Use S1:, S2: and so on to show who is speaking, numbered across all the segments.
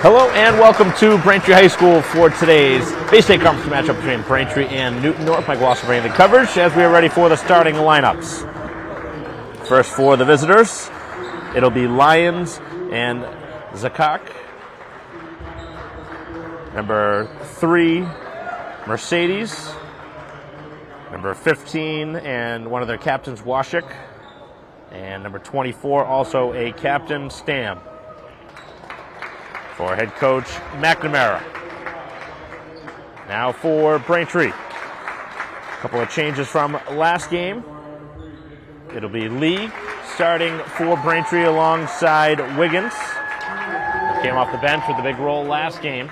S1: Hello and welcome to Braintree High School for today's Bay State Conference matchup between Braintree and Newton North. Mike Wasser bringing the coverage as we are ready for the starting lineups. First for the visitors, it'll be Lyons and Zakak. Number 3, Mercedes. Number 15 and one of their captains, Washik. And number 24, also a captain, Stam. For head coach McNamara. Now for Braintree. A couple of changes from last game. It'll be Lee starting for Braintree alongside Wiggins. He came off the bench with the big role last game.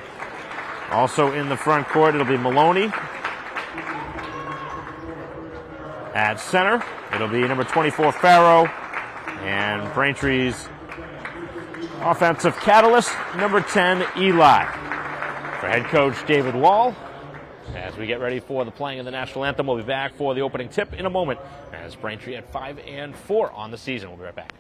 S1: Also in the front court, it'll be Maloney. At center, it'll be number 24, Farrow. And Braintree's offensive catalyst, number 10, Eli. For head coach David Wall, as we get ready for the playing of the national anthem, we'll be back for the opening tip in a moment as Braintree at 5-4 on the season. We'll be right back.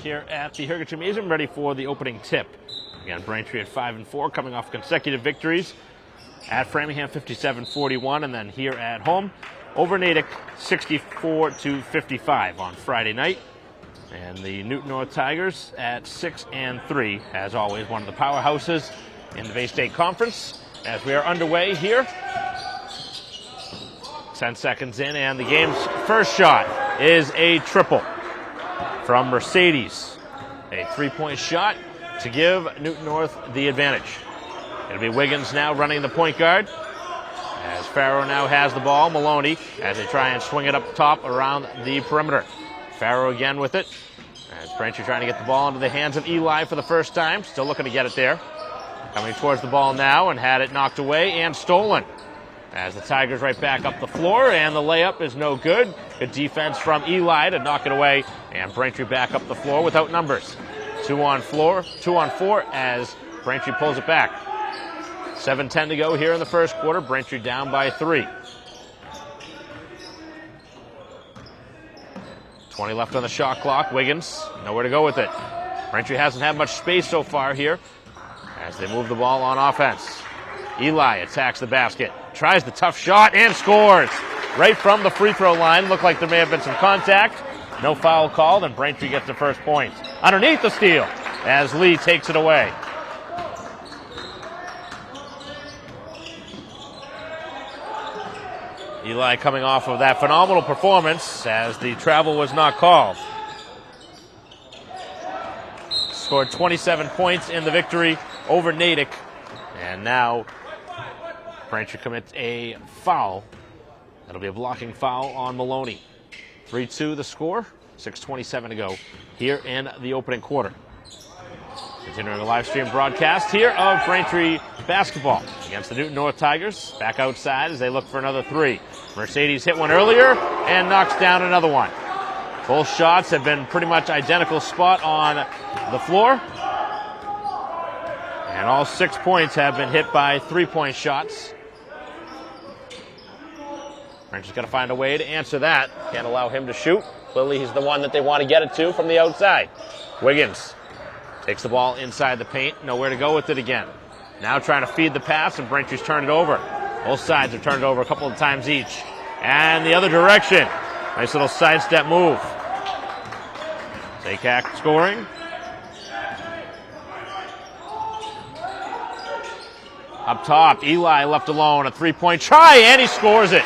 S1: Here at the Herger Gymnasium, ready for the opening tip. Again, Braintree at 5-4, coming off consecutive victories at Framingham 57-41, and then here at home over Natick 64-55 on Friday night. And the Newton North Tigers at 6-3, as always, one of the powerhouses in the Bay State Conference. As we are underway here, 10 seconds in, and the game's first shot is a triple from Mercedes. A three-point shot to give Newton North the advantage. It'll be Wiggins now running the point guard. As Farrow now has the ball, Maloney, as they try and swing it up top around the perimeter. Farrow again with it. As Braintree trying to get the ball into the hands of Eli for the first time. Still looking to get it there. Coming towards the ball now and had it knocked away and stolen. As the Tigers right back up the floor, and the layup is no good. Good defense from Eli to knock it away, and Braintree back up the floor without numbers. 2 on 4 as Braintree pulls it back. 7:10 to go here in the first quarter. Braintree down by 3. 20 left on the shot clock. Wiggins, nowhere to go with it. Braintree hasn't had much space so far here as they move the ball on offense. Eli attacks the basket, tries the tough shot, and scores right from the free throw line. Looked like there may have been some contact. No foul called, and Braintree gets the first point. Underneath the steal as Lee takes it away. Eli coming off of that phenomenal performance as the travel was not called. Scored 27 points in the victory over Natick, and now Braintree commits a foul. That'll be a blocking foul on Maloney. 3-2 the score, 6:27 to go here in the opening quarter. Continuing a live stream broadcast here of Braintree basketball against the Newton North Tigers. Back outside as they look for another 3. Mercedes hit one earlier and knocks down another one. Both shots have been pretty much identical spot on the floor. And all 6 points have been hit by 3-point shots. Braintree's got to find a way to answer that. Can't allow him to shoot. Clearly he's the one that they want to get it to from the outside. Wiggins takes the ball inside the paint. Nowhere to go with it again. Now trying to feed the pass, and Braintree's turned it over. Both sides have turned it over a couple of times each. And the other direction. Nice little sidestep move. Zajac scoring. Up top, Eli left alone. A three-point try, and he scores it.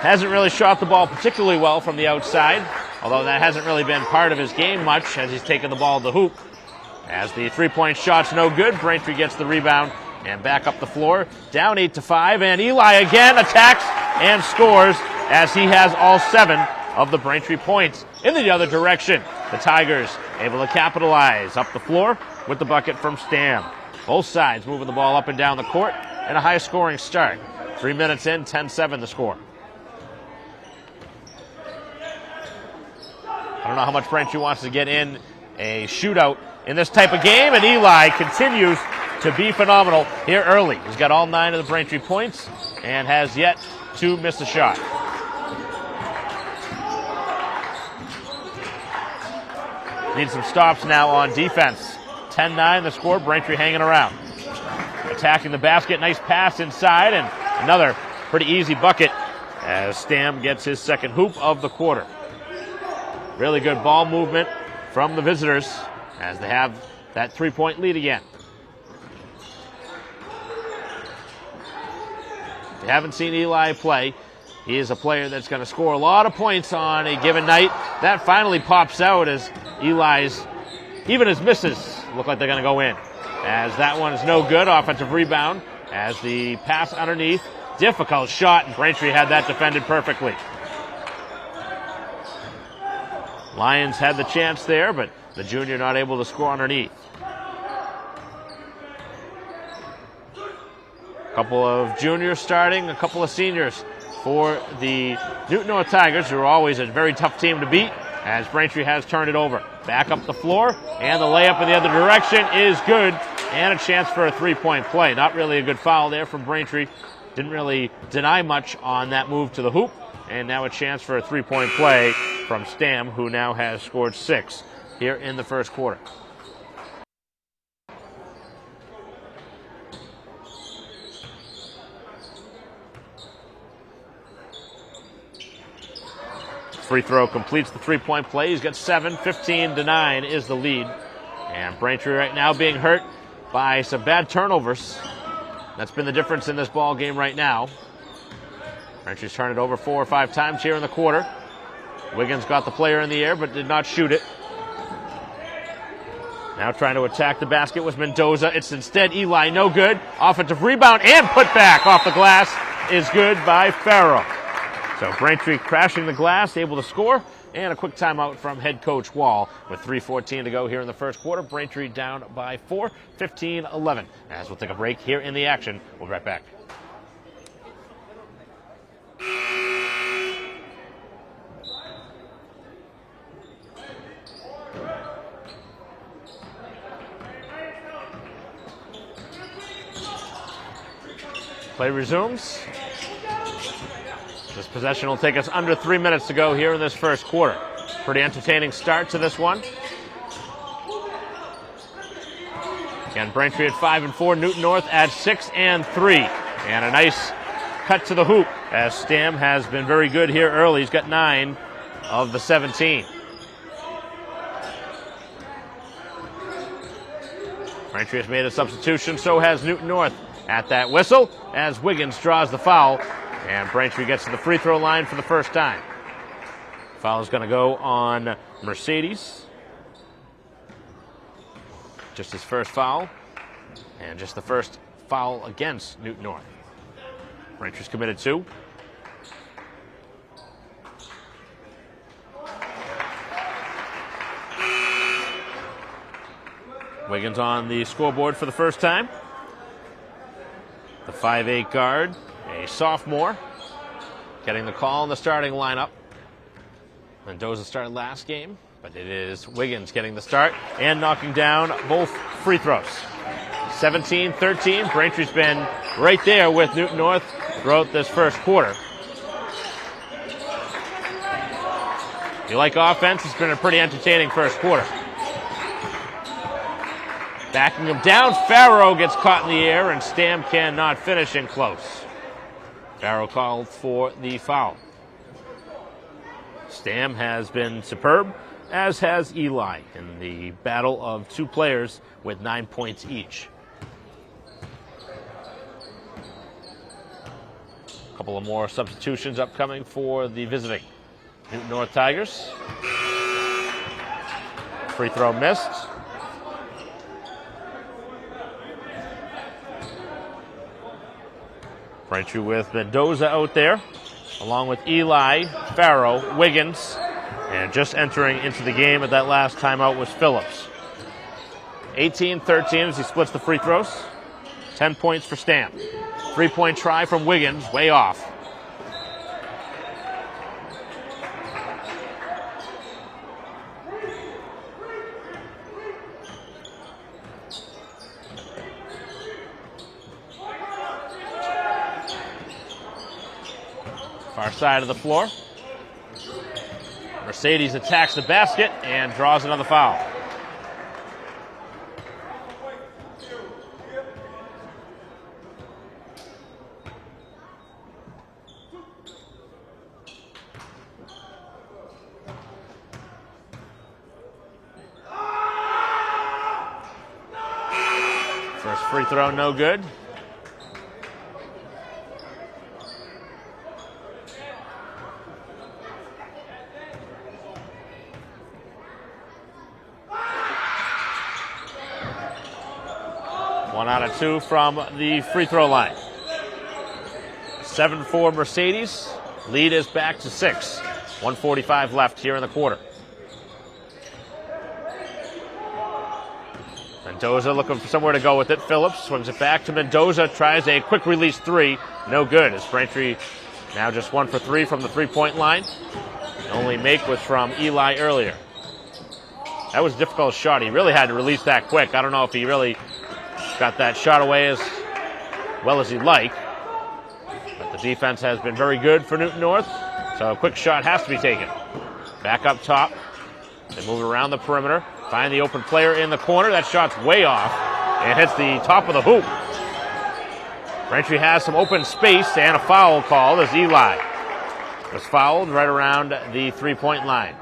S1: Hasn't really shot the ball particularly well from the outside, although that hasn't really been part of his game much as he's taken the ball to the hoop. As the three-point shot's no good, Braintree gets the rebound and back up the floor. Down 8-5, and Eli again attacks and scores as he has all 7 of the Braintree points. In the other direction, the Tigers able to capitalize up the floor with the bucket from Stam. Both sides moving the ball up and down the court in a high-scoring start. 3 minutes in, 10-7 the score. I don't know how much Braintree wants to get in a shootout in this type of game, and Eli continues to be phenomenal here early. He's got all 9 of the Braintree points and has yet to miss a shot. Need some stops now on defense. 10-9 the score, Braintree hanging around. Attacking the basket, nice pass inside, and another pretty easy bucket as Stam gets his second hoop of the quarter. Really good ball movement from the visitors as they have that 3-point lead again. If you haven't seen Eli play, he is a player that's going to score a lot of points on a given night. That finally pops out as Eli's, even his misses, look like they're going to go in. As that one is no good, offensive rebound as the pass underneath. Difficult shot, and Braintree had that defended perfectly. Lions had the chance there, but the junior not able to score underneath. A couple of juniors starting, a couple of seniors for the Newton North Tigers, who are always a very tough team to beat, as Braintree has turned it over. Back up the floor, and the layup in the other direction is good, and a chance for a 3-point play. Not really a good foul there from Braintree. Didn't really deny much on that move to the hoop, and now a chance for a 3-point play from Stam, who now has scored 6 here in the first quarter. Free throw completes the 3-point play. He's got 7, 15-9 is the lead. And Braintree right now being hurt by some bad turnovers. That's been the difference in this ball game right now. Braintree's turned it over 4 or 5 times here in the quarter. Wiggins got the player in the air but did not shoot it. Now trying to attack the basket was Mendoza. It's instead Eli, no good. Offensive rebound and put back off the glass is good by Farrell. So Braintree crashing the glass, able to score, and a quick timeout from head coach Wall with 3:14 to go here in the first quarter. Braintree down by 4, 15-11. As we'll take a break here in the action, we'll be right back. Play resumes. This possession will take us under 3 minutes to go here in this first quarter. Pretty entertaining start to this one. Again, Braintree at 5-4, Newton North at 6-3. And a nice cut to the hoop as Stam has been very good here early. He's got 9 of the 17. Braintree has made a substitution, so has Newton North at that whistle as Wiggins draws the foul. And Braintree gets to the free throw line for the first time. Foul is going to go on Mercedes. Just his first foul. And just the first foul against Newton North. Braintree's committed 2. Wiggins on the scoreboard for the first time. The 5'8" guard. A sophomore getting the call in the starting lineup. Mendoza started last game, but it is Wiggins getting the start and knocking down both free throws. 17-13. Braintree's been right there with Newton North throughout this first quarter. If you like offense, it's been a pretty entertaining first quarter. Backing him down, Farrow gets caught in the air, and Stam cannot finish in close. Farrow called for the foul. Stam has been superb, as has Eli, in the battle of two players with 9 points each. A couple of more substitutions upcoming for the visiting Newton North Tigers. Free throw missed. Braintree with Mendoza out there, along with Eli, Farrow, Wiggins, and just entering into the game at that last timeout was Phillips. 18-13 as he splits the free throws. 10 points for Stam. 3-point try from Wiggins, way off. Far side of the floor. Mercedes attacks the basket and draws another foul. First free throw, no good. One out of two from the free throw line. 7-4 Mercedes. Lead is back to 6. 1:45 left here in the quarter. Mendoza looking for somewhere to go with it. Phillips swings it back to Mendoza. Tries a quick release three. No good, as Braintree now just 1 for 3 from the three-point line. The only make was from Eli earlier. That was a difficult shot. He really had to release that quick. I don't know if he really got that shot away as well as he'd like. But the defense has been very good for Newton North, so a quick shot has to be taken. Back up top. They move around the perimeter. Find the open player in the corner. That shot's way off. It hits the top of the hoop. Braintree has some open space and a foul called as Eli was fouled right around the three-point line.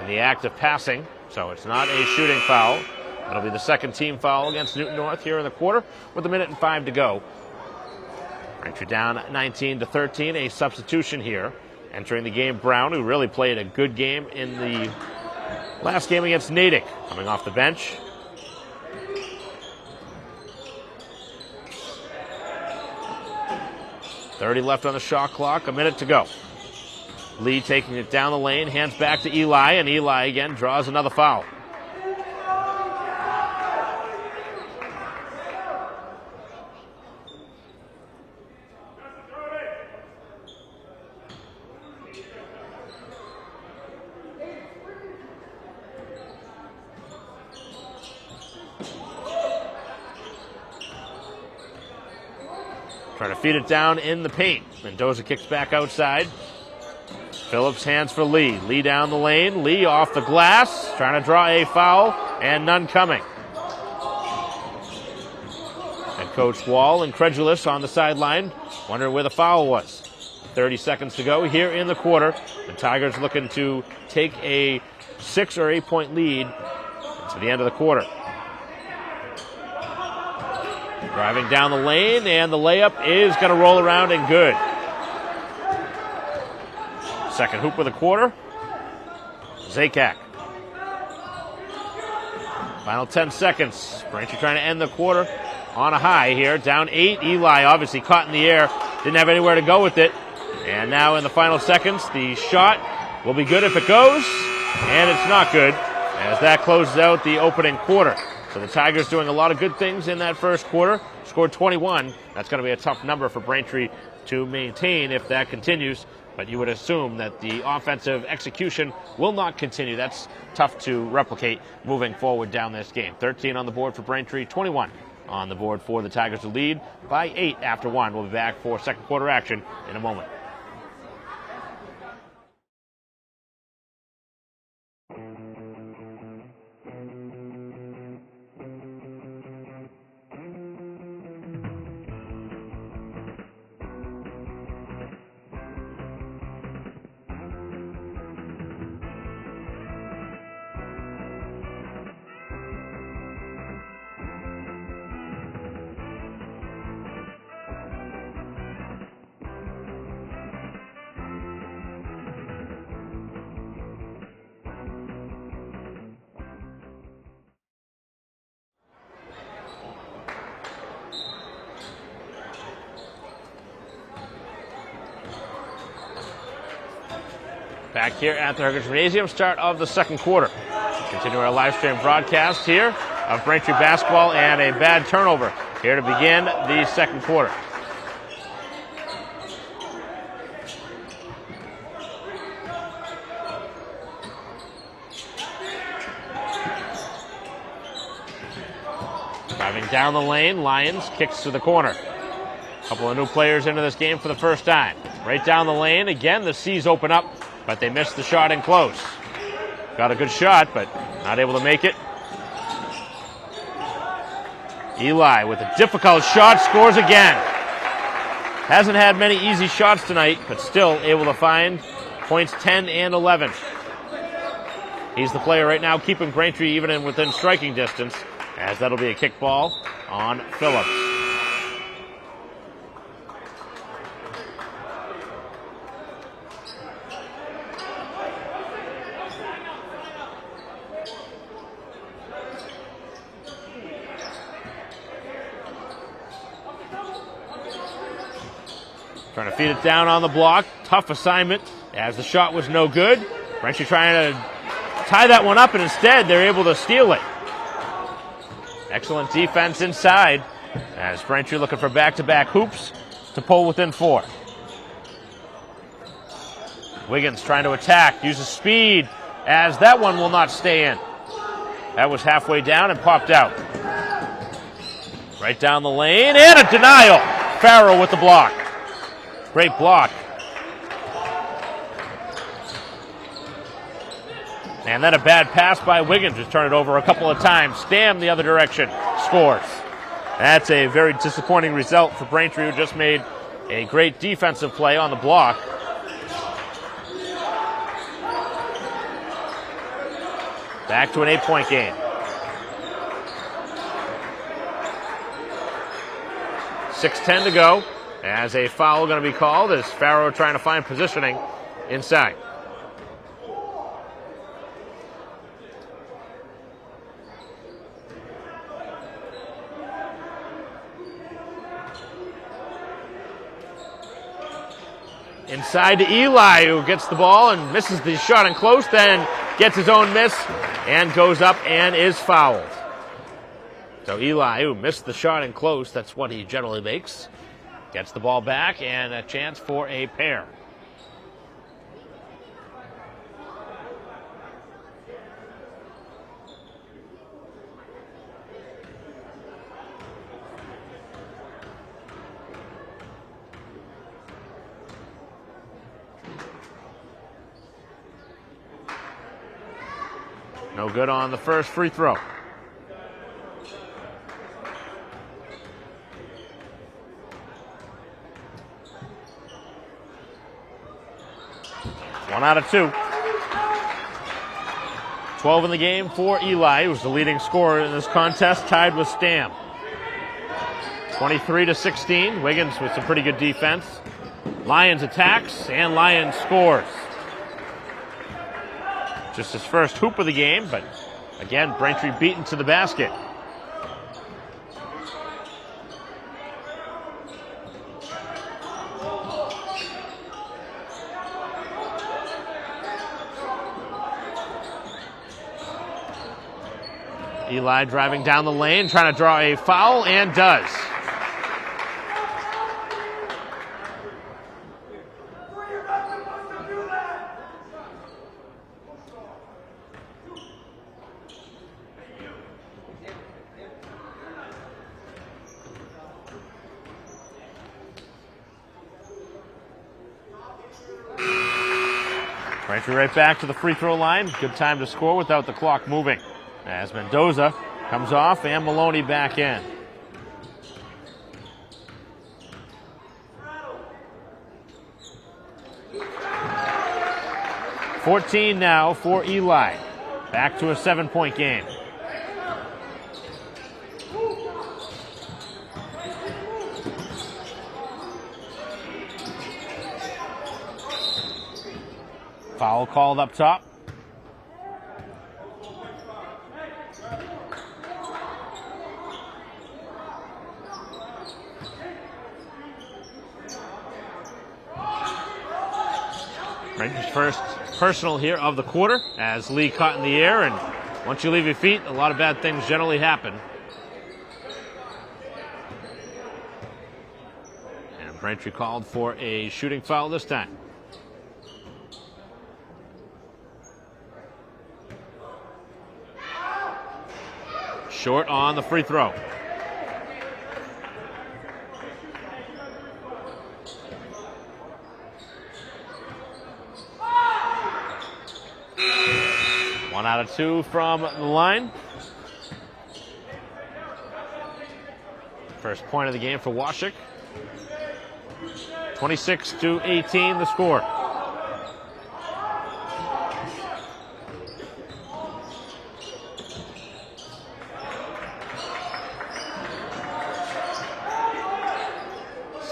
S1: In the act of passing, so it's not a shooting foul. That'll be the second team foul against Newton North here in the quarter with 1:05 to go. Braintree down 19-13, a substitution here. Entering the game, Brown, who really played a good game in the last game against Natick, coming off the bench. .30 left on the shot clock, a minute to go. Lee taking it down the lane, hands back to Eli, and Eli again draws another foul. Trying to feed it down in the paint. Mendoza kicks back outside. Phillips hands for Lee. Lee down the lane. Lee off the glass. Trying to draw a foul, and none coming. And Coach Wall, incredulous on the sideline, wondering where the foul was. 30 seconds to go here in the quarter. The Tigers looking to take a 6 or 8 point lead to the end of the quarter. Driving down the lane, and the layup is going to roll around and good. Second hoop of the quarter. Zakak. Final 10 seconds. Braintree trying to end the quarter on a high here. Down 8. Eli obviously caught in the air. Didn't have anywhere to go with it. And now in the final seconds, the shot will be good if it goes. And it's not good, as that closes out the opening quarter. So the Tigers doing a lot of good things in that first quarter. Scored 21. That's going to be a tough number for Braintree to maintain if that continues. But you would assume that the offensive execution will not continue. That's tough to replicate moving forward down this game. 13 on the board for Braintree, 21 on the board for the Tigers to lead by 8 after 1. We'll be back for second quarter action in a moment. Back here at the Heritage Gymnasium, start of the second quarter. Continue our live stream broadcast here of Braintree basketball, and a bad turnover here to begin the second quarter. Driving down the lane, Lyons kicks to the corner. A couple of new players into this game for the first time. Right down the lane, again, the C's open up, but they missed the shot in close. Got a good shot, but not able to make it. Eli with a difficult shot, scores again. Hasn't had many easy shots tonight, but still able to find points 10 and 11. He's the player right now keeping Braintree even in within striking distance, as that'll be a kick ball on Phillips. Trying to feed it down on the block. Tough assignment as the shot was no good. Braintree trying to tie that one up, and instead they're able to steal it. Excellent defense inside as Braintree looking for back-to-back hoops to pull within 4. Wiggins trying to attack, uses speed as that one will not stay in. That was halfway down and popped out. Right down the lane, and a denial. Farrell with the block. Great block. And then a bad pass by Wiggins, who's turned it over a couple of times. Stam the other direction, scores. That's a very disappointing result for Braintree, who just made a great defensive play on the block. Back to an 8-point game. 6:10 to go. As a foul going to be called as Farrow trying to find positioning inside. Inside to Eli, who gets the ball and misses the shot in close, then gets his own miss and goes up and is fouled. So Eli, who missed the shot in close, that's what he generally makes, gets the ball back and a chance for a pair. No good on the first free throw. One out of 2. 12 in the game for Eli, who's the leading scorer in this contest, tied with Stam. 23-16. Wiggins with some pretty good defense. Lyons attacks, and Lyons scores. Just his first hoop of the game, but again, Braintree beaten to the basket. Eli driving down the lane, trying to draw a foul, and does. Braintree right back to the free throw line. Good time to score without the clock moving. As Mendoza comes off and Maloney back in. $14 now for Eli. Back to a 7-point game. Foul called up top. Braintree's first personal here of the quarter as Lee caught in the air, and once you leave your feet, a lot of bad things generally happen. And Braintree called for a shooting foul this time. Short on the free throw. One out of two from the line. First point of the game for Washik. 26-18 the score.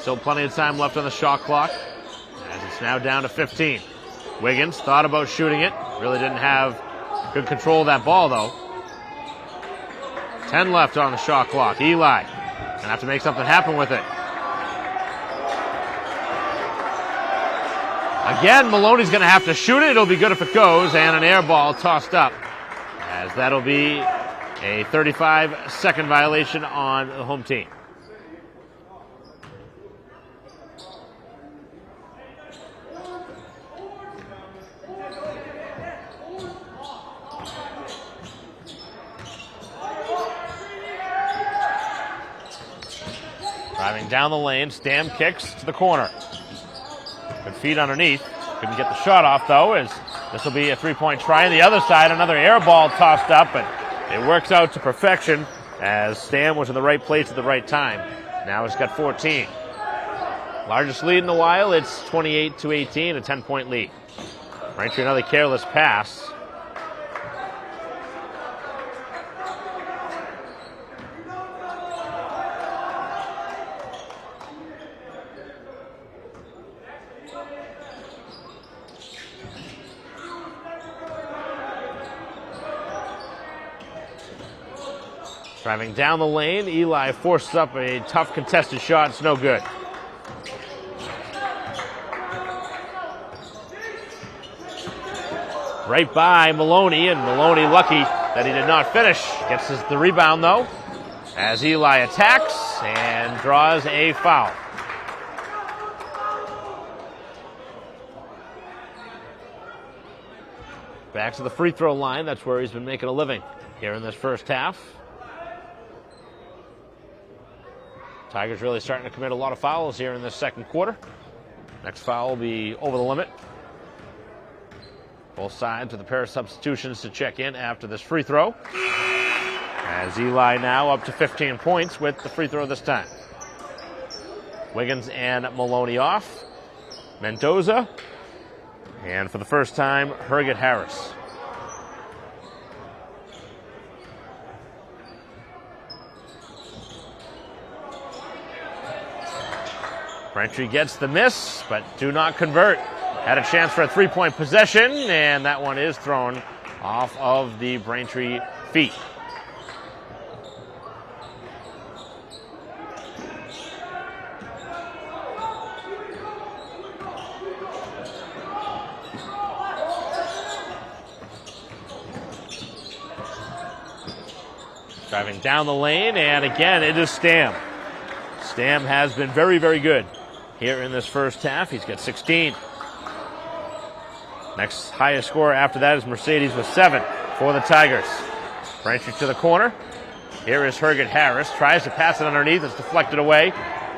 S1: Still plenty of time left on the shot clock, as it's now down to 15. Wiggins thought about shooting it. Really didn't have good control of that ball, though. 10 left on the shot clock. Eli gonna have to make something happen with it. Again, Maloney's gonna have to shoot it. It'll be good if it goes, and an air ball tossed up, as that'll be a 35-second violation on the home team. Driving down the lane, Stam kicks to the corner. Good feet underneath. Couldn't get the shot off, though, as this will be a three-point try. On the other side, another air ball tossed up, but it works out to perfection as Stam was in the right place at the right time. Now he's got 14. Largest lead in a while. It's 28-18, a 10-point lead. Braintree another careless pass. Driving down the lane, Eli forces up a tough contested shot. It's no good. Right by Maloney, and Maloney lucky that he did not finish. Gets the rebound, though, as Eli attacks and draws a foul. Back to the free throw line. That's where he's been making a living here in this first half. Tigers really starting to commit a lot of fouls here in this second quarter. Next foul will be over the limit. Both sides with a pair of substitutions to check in after this free throw. As Eli now up to 15 points with the free throw this time. Wiggins and Maloney off. Mendoza. And for the first time, Herget Harris. Braintree gets the miss, but do not convert. Had a chance for a three-point possession, and that one is thrown off of the Braintree feet. Driving down the lane, and again, it is Stam. Stam has been very, very good here in this first half. He's got 16. Next highest score after that is Mercedes with 7 for the Tigers. Braintree to the corner. Here is Herget Harris. Tries to pass it underneath. It's deflected away.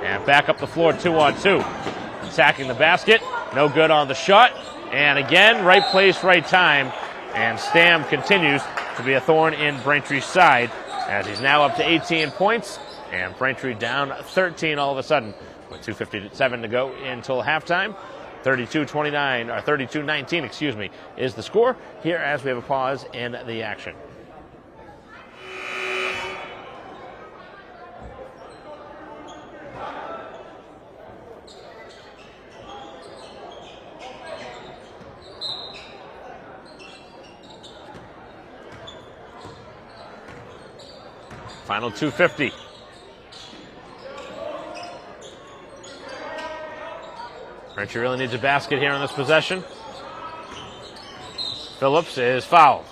S1: And back up the floor 2-on-2. Attacking the basket. No good on the shot. And again, right place, right time. And Stam continues to be a thorn in Braintree's side as he's now up to 18 points. And Braintree down 13 all of a sudden with 2:57 to go until halftime. 32-29, or 32-19, excuse me, is the score here as we have a pause in the action. Final 2:50. Braintree really needs a basket here on this possession. Phillips is fouled.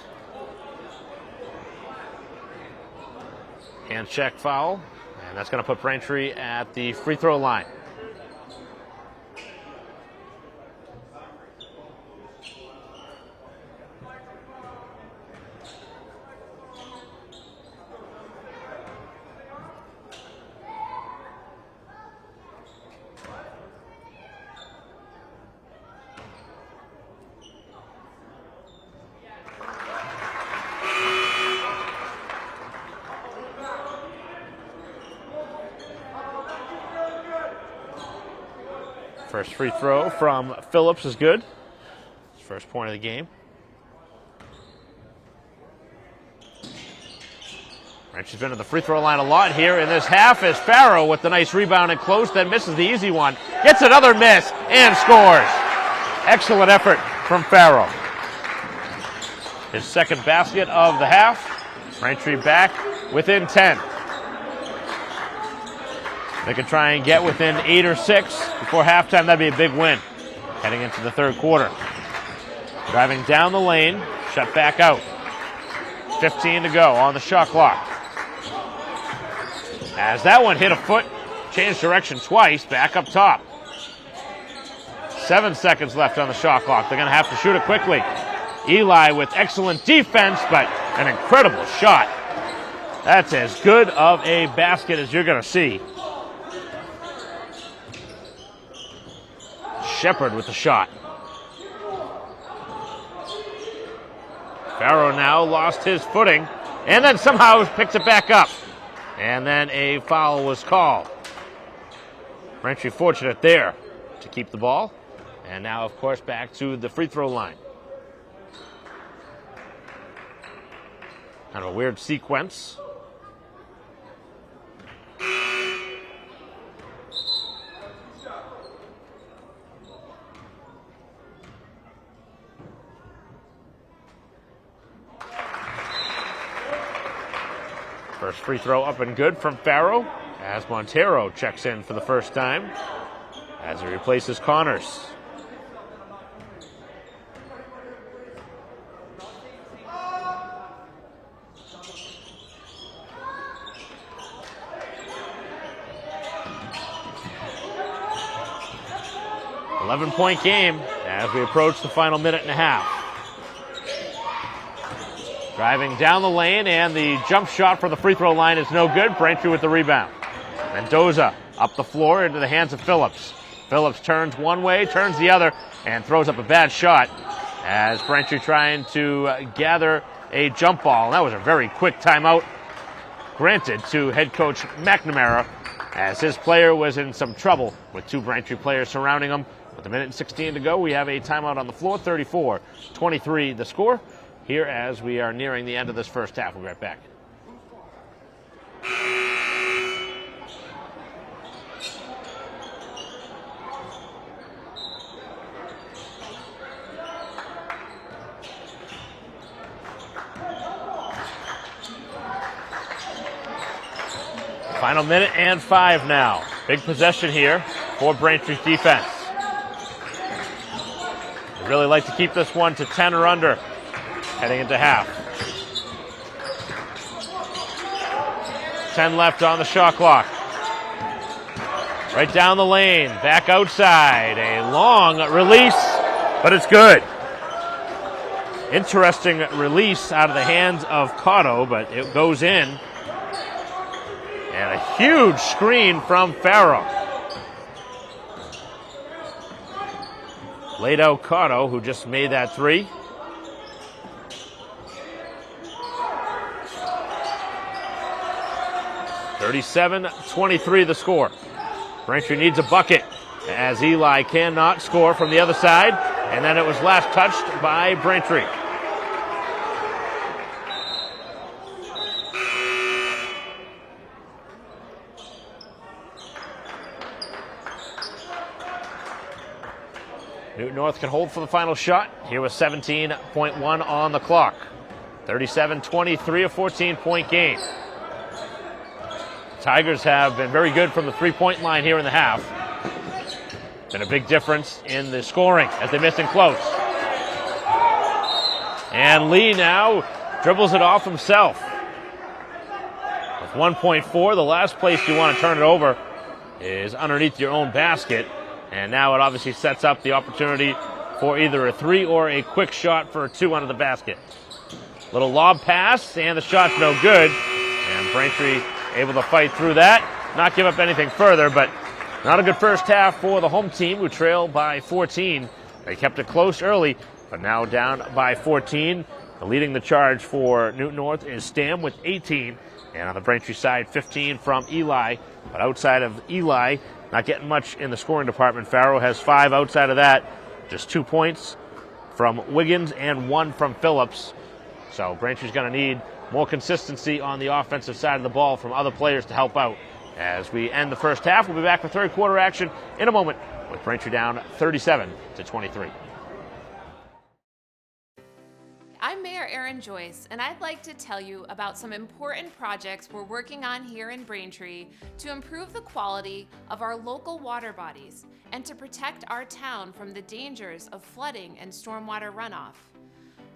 S1: Hand check foul, and that's going to put Braintree at the free throw line. First free throw from Phillips is good. His first point of the game. Braintree's been to the free throw line a lot here in this half as Farrow with the nice rebound and close, then misses the easy one. Gets another miss and scores. Excellent effort from Farrow. His second basket of the half. Braintree back within 10. They could try and get within 8 or 6 before halftime. That'd be a big win heading into the third quarter. Driving down the lane, shut back out. 15 to go on the shot clock. As that one hit a foot, changed direction twice, back up top. 7 seconds left on the shot clock. They're going to have to shoot it quickly. Eli with excellent defense, but an incredible shot. That's as good of a basket as you're going to see. Shepard with the shot. Farrow now lost his footing and then somehow picks it back up. And then a foul was called. Braintree fortunate there to keep the ball. And now, of course, back to the free throw line. Kind of a weird sequence. First free throw up and good from Farrow as Montero checks in for the first time as he replaces Connors. Point game as we approach the final minute and a half. Driving down the lane, and the jump shot for the free throw line is no good. Braintree with the rebound. Mendoza up the floor into the hands of Phillips. Phillips turns one way, turns the other, and throws up a bad shot as Braintree trying to gather a jump ball. And that was a very quick timeout granted to head coach McNamara as his player was in some trouble with two Braintree players surrounding him. With a minute and 16 to go, we have a timeout on the floor. 34-23 the score here as we are nearing the end of this first half. We'll be right back. Final minute and 5 now. Big possession here for Braintree's defense. They really like to keep this one to 10 or under heading into half. 10 left on the shot clock. Right down the lane, back outside. A long release, but it's good. Interesting release out of the hands of Cotto, but it goes in. And a huge screen from Farrow. Laid out Cotto, who just made that three. (37-23) the score. Braintree needs a bucket as Eli cannot score from the other side, and then it was last touched by Braintree. Newton North can hold for the final shot here with 17.1 on the clock. 37-23, a 14-point game. Tigers have been very good from the three-point line here in the half. Been a big difference in the scoring as they miss in close. And Lee now dribbles it off himself. With 1.4, the last place you want to turn it over is underneath your own basket. And now it obviously sets up the opportunity for either a three or a quick shot for a two under the basket. Little lob pass, and the shot's no good. And Braintree able to fight through that, not give up anything further, but not a good first half for the home team, who trailed by 14. They kept it close early, but now down by 14. Leading the charge for Newton North is Stam with 18, and on the Braintree side, 15 from Eli. But outside of Eli, not getting much in the scoring department. Farrow has 5 outside of that, just 2 points from Wiggins and 1 from Phillips. So Braintree's going to need more consistency on the offensive side of the ball from other players to help out. As we end the first half, we'll be back for third quarter action in a moment with Braintree down 37-23.
S2: I'm Mayor Erin Joyce, and I'd like to tell you about some important projects we're working on here in Braintree to improve the quality of our local water bodies and to protect our town from the dangers of flooding and stormwater runoff.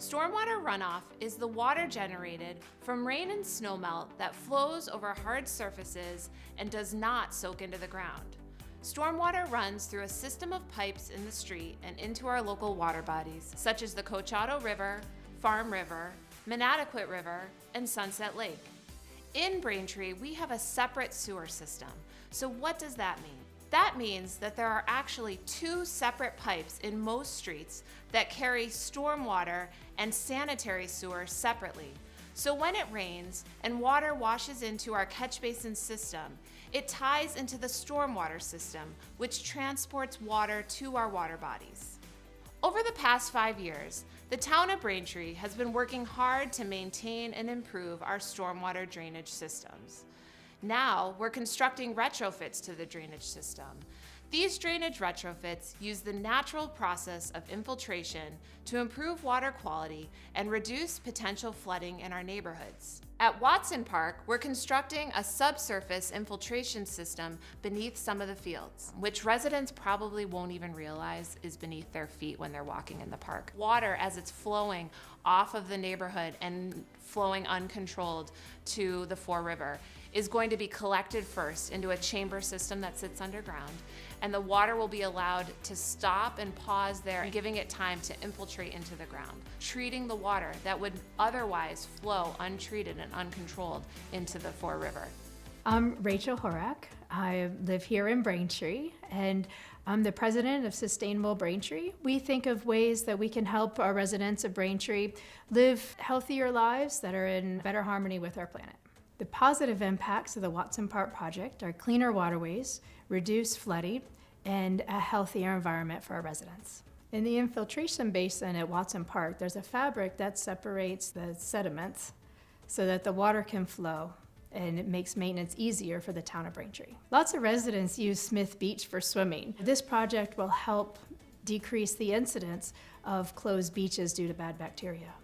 S2: Stormwater runoff is the water generated from rain and snowmelt that flows over hard surfaces and does not soak into the ground. Stormwater runs through a system of pipes in the street and into our local water bodies, such as the Cochado River, Farm River, Manatequit River, and Sunset Lake. In Braintree, we have a separate sewer system. So what does that mean? That means that there are actually 2 separate pipes in most streets that carry stormwater and sanitary sewer separately. So when it rains and water washes into our catch basin system, it ties into the stormwater system, which transports water to our water bodies. Over the past 5 years, the town of Braintree has been working hard to maintain and improve our stormwater drainage systems. Now, we're constructing retrofits to the drainage system. These drainage retrofits use the natural process of infiltration to improve water quality and reduce potential flooding in our neighborhoods. At Watson Park, we're constructing a subsurface infiltration system beneath some of the fields, which residents probably won't even realize is beneath their feet when they're walking in the park. Water, as it's flowing off of the neighborhood and flowing uncontrolled to the Fore River, is going to be collected first into a chamber system that sits underground, and the water will be allowed to stop and pause there, giving it time to infiltrate into the ground, treating the water that would otherwise flow untreated and uncontrolled into the Fore River.
S3: I'm Rachel Horak. I live here in Braintree, and I'm the president of Sustainable Braintree. We think of ways that we can help our residents of Braintree live healthier lives that are in better harmony with our planet. The positive impacts of the Watson Park project are cleaner waterways, reduced flooding, and a healthier environment for our residents. In the infiltration basin at Watson Park, there's a fabric that separates the sediments so that the water can flow, and it makes maintenance easier for the town of Braintree. Lots of residents use Smith Beach for swimming. This project will help decrease the incidence of closed beaches due to bad bacteria.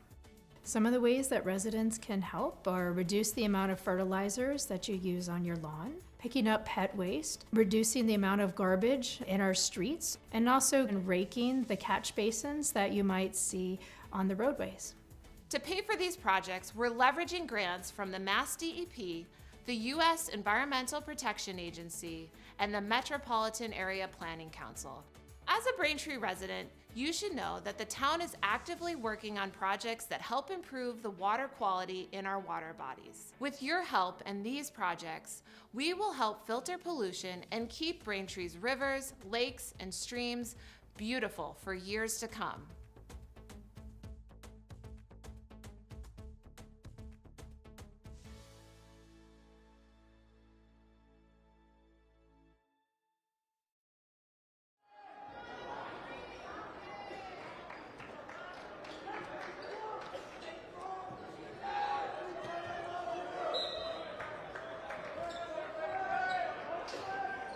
S3: Some of the ways that residents can help are reduce the amount of fertilizers that you use on your lawn, picking up pet waste, reducing the amount of garbage in our streets, and also raking the catch basins that you might see on the roadways.
S2: To pay for these projects, we're leveraging grants from the Mass DEP, the U.S. Environmental Protection Agency, and the Metropolitan Area Planning Council. As a Braintree resident, you should know that the town is actively working on projects that help improve the water quality in our water bodies. With your help and these projects, we will help filter pollution and keep Braintree's rivers, lakes, and streams beautiful for years to come.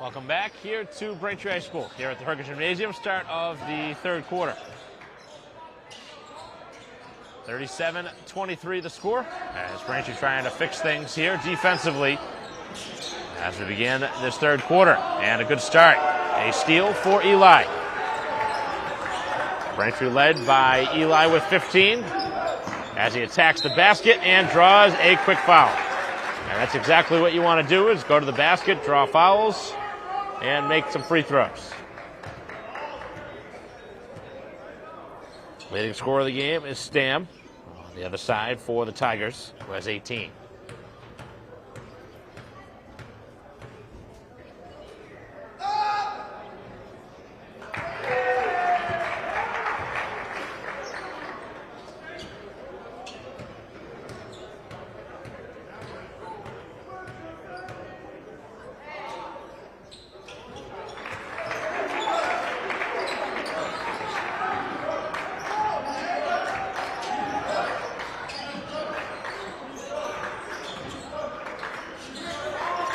S1: Welcome back here to Braintree High School, here at the Herkish Gymnasium, start of the third quarter. 37-23 the score, as Braintree trying to fix things here defensively as we begin this third quarter. And a good start, a steal for Eli. Braintree led by Eli with 15 as he attacks the basket and draws a quick foul. And that's exactly what you want to do, is go to the basket, draw fouls, and make some free throws. Leading scorer of the game is Stam on the other side for the Tigers, who has 18.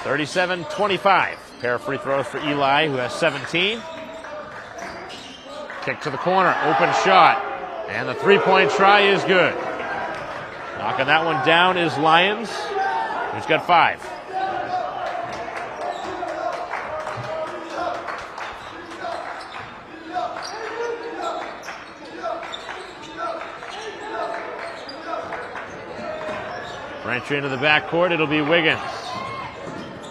S1: (37-25). Pair of free throws for Eli, who has 17. Kick to the corner, open shot, and the three-point try is good. Knocking that one down is Lyons, who's got 5. Braintree into the backcourt, it'll be Wiggins.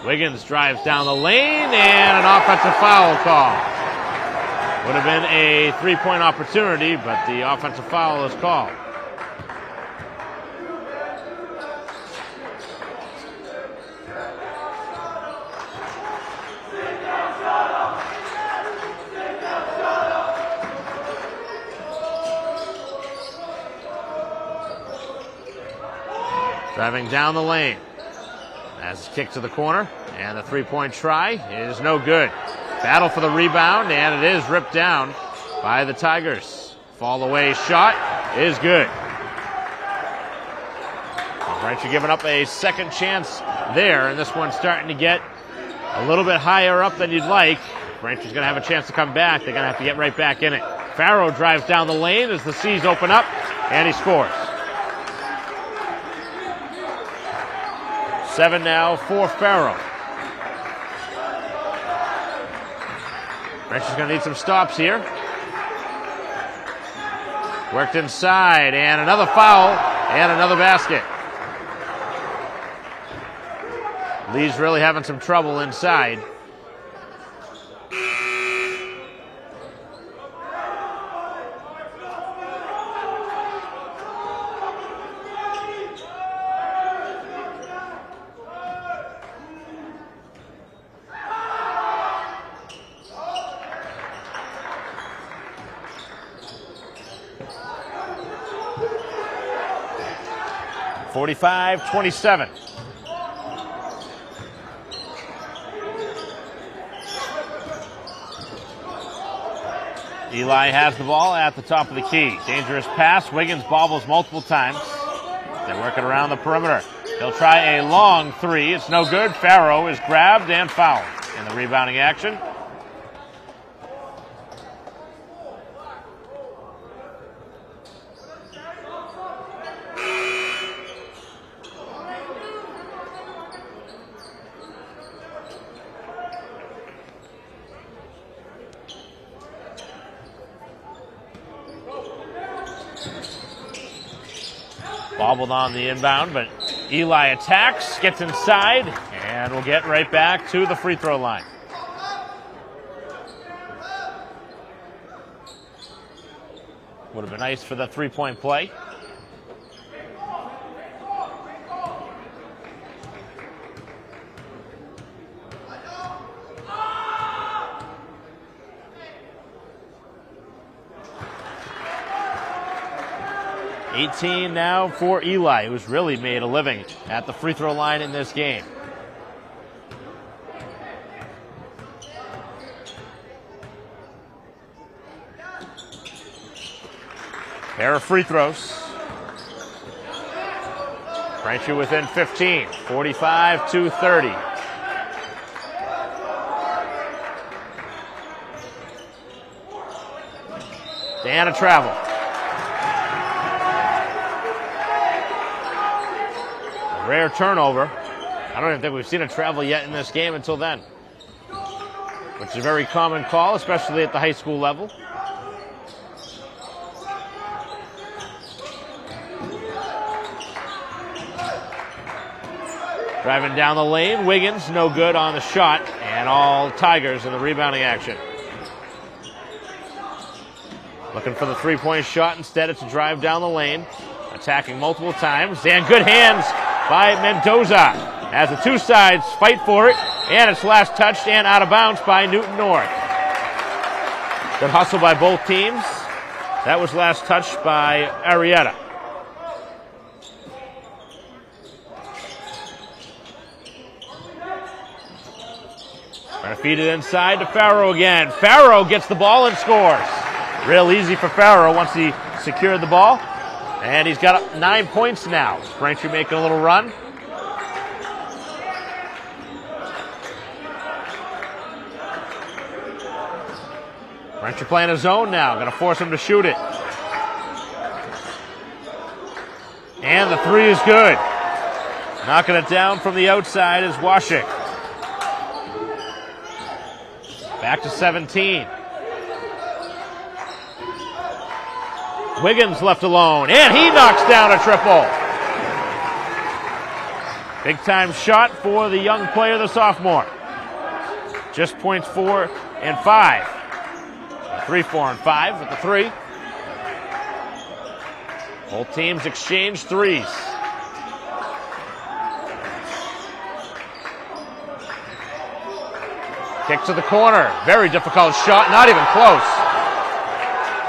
S1: Wiggins drives down the lane, and an offensive foul call. Would have been a three-point opportunity, but the offensive foul is called. Driving down the lane. As it's kicked to the corner, and the three-point try is no good. Battle for the rebound, and it is ripped down by the Tigers. Fall away shot is good. Braintree giving up a second chance there, and this one's starting to get a little bit higher up than you'd like. Braintree's going to have a chance to come back. They're going to have to get right back in it. Farrow drives down the lane as the C's open up, and he scores. 7 now for Farrow. Braintree's going to need some stops here. Worked inside, and another foul, and another basket. Lee's really having some trouble inside. (45-27). Eli has the ball at the top of the key. Dangerous pass. Wiggins bobbles multiple times. They're working around the perimeter. They'll try a long three. It's no good. Farrow is grabbed and fouled in the rebounding action. Bobbled on the inbound, but Eli attacks, gets inside, and will get right back to the free throw line. Would have been nice for the three-point play. 18 now for Eli, who's really made a living at the free throw line in this game. Pair of free throws. Braintree within 15, 45-30. Dan a travel. A rare turnover. I don't even think we've seen a travel yet in this game until then, which is a very common call, especially at the high school level. Driving down the lane, Wiggins no good on the shot, and all Tigers in the rebounding action. Looking for the three-point shot, instead it's a drive down the lane, attacking multiple times, and good hands by Mendoza as the two sides fight for it, and it's last touched and out of bounds by Newton North. Good hustle by both teams. That was last touched by Arrieta. Trying to feed it inside to Farrow again. Farrow gets the ball and scores. Real easy for Farrow once he secured the ball. And he's got 9 points now. Braintree making a little run. Braintree playing a zone now. Going to force him to shoot it. And the three is good. Knocking it down from the outside is Washik. Back to 17. Wiggins left alone, and he knocks down a triple. Big time shot for the young player, the sophomore. Just points 4 and 5. 3, 4, and 5 with the three. Both teams exchange threes. Kick to the corner. Very difficult shot. Not even close.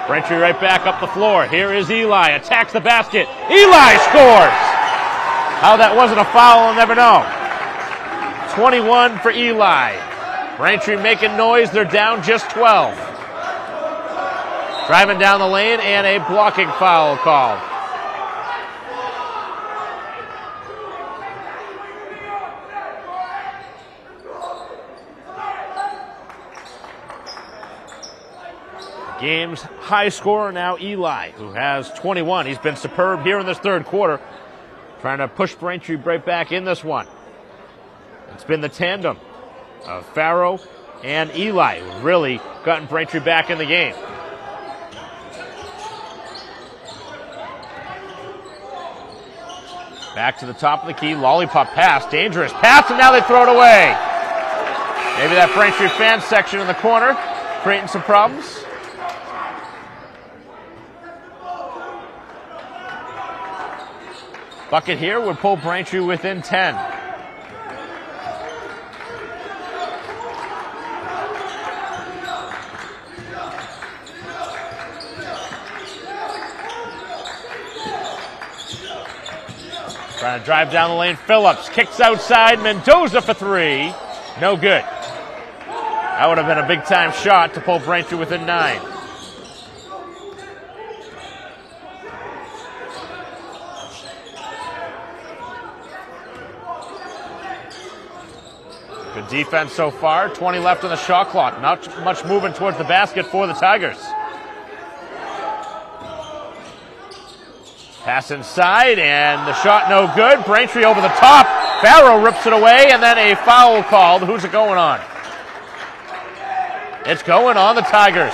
S1: Braintree right back up the floor. Here is Eli. Attacks the basket. Eli scores! How that wasn't a foul, I'll never know. 21 for Eli. Braintree making noise. They're down just 12. Driving down the lane, and a blocking foul called. Game's high scorer now Eli, who has 21. He's been superb here in this third quarter, trying to push Braintree right back in this one. It's been the tandem of Farrow and Eli who really gotten Braintree back in the game. Back to the top of the key, lollipop pass, dangerous pass, and now they throw it away. Maybe that Braintree fan section in the corner creating some problems. Bucket here would pull Braintree within 10. Trying to drive down the lane. Phillips kicks outside. Mendoza for three. No good. That would have been a big time shot to pull Braintree within 9. Good defense so far. 20 left on the shot clock. Not much moving towards the basket for the Tigers. Pass inside, and the shot no good. Braintree over the top. Farrow rips it away, and then a foul called. Who's it going on? It's going on the Tigers.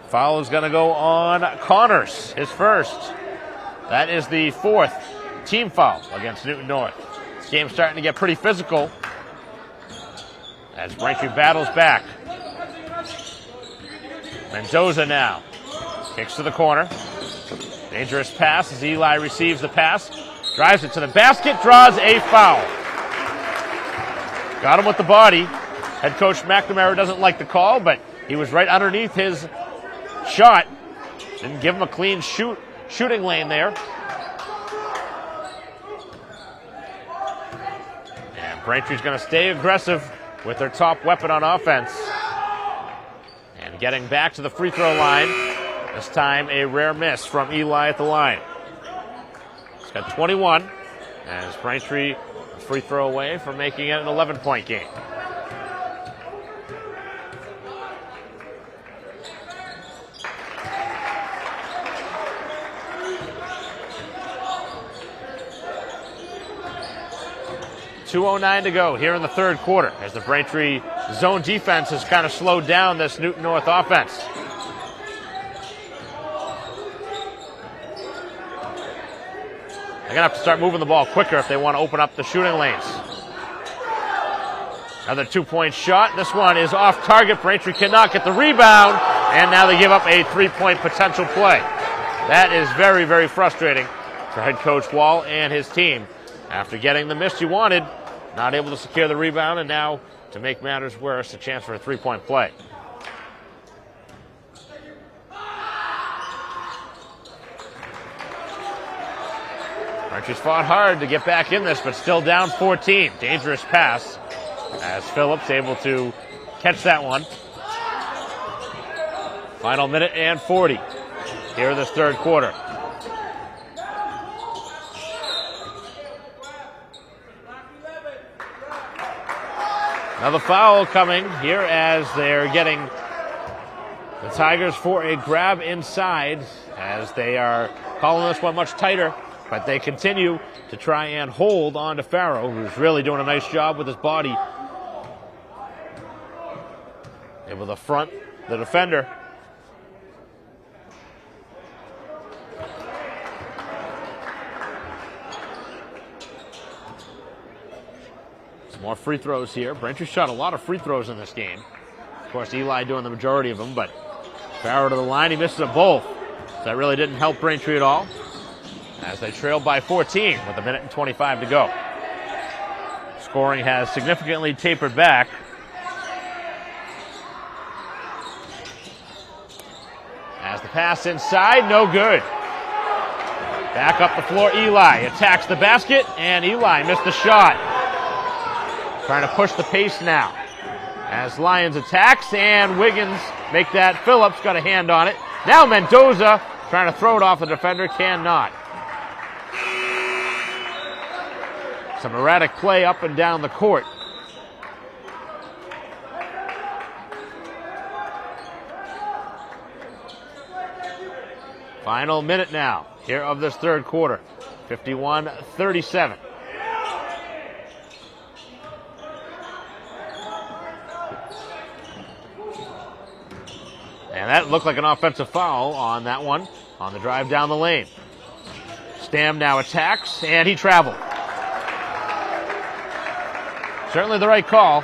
S1: Foul is going to go on Connors, his first. That is the 4th team foul against Newton North. This game's starting to get pretty physical as Braintree battles back. Mendoza now kicks to the corner. Dangerous pass as Eli receives the pass. Drives it to the basket, draws a foul. Got him with the body. Head coach McNamara doesn't like the call, but he was right underneath his shot. Didn't give him a clean shooting lane there. And Braintree's going to stay aggressive with their top weapon on offense. And getting back to the free throw line. This time a rare miss from Eli at the line. He's got 21. As Braintree a free throw away from making it an 11-point game. .209 to go here in the third quarter as the Braintree zone defense has kind of slowed down this Newton North offense. They're going to have to start moving the ball quicker if they want to open up the shooting lanes. Another 2-point shot. This one is off target. Braintree cannot get the rebound, and now they give up a 3-point potential play. That is very, very frustrating for head coach Wall and his team. After getting the miss you wanted, not able to secure the rebound, and now, to make matters worse, a chance for a 3-point play. Braintree's fought hard to get back in this, but still down 14. Dangerous pass as Phillips able to catch that one. Final minute and 40 here in this third quarter. Another foul coming here as they're getting the Tigers for a grab inside as they are calling this one much tighter, but they continue to try and hold on to Farrow, who's really doing a nice job with his body. Able to front the defender. More free throws here. Braintree shot a lot of free throws in this game. Of course, Eli doing the majority of them, but Farrow to the line. He misses them both. So that really didn't help Braintree at all as they trailed by 14 with 1:25 to go. Scoring has significantly tapered back. As the pass inside, no good. Back up the floor, Eli attacks the basket, and Eli missed the shot. Trying to push the pace now as Lions attacks, and Wiggins make that. Phillips got a hand on it. Now Mendoza trying to throw it off the defender, cannot. Some erratic play up and down the court. Final minute now here of this third quarter. 51-37. And that looked like an offensive foul on that one, on the drive down the lane. Stam now attacks, and he traveled. Certainly the right call.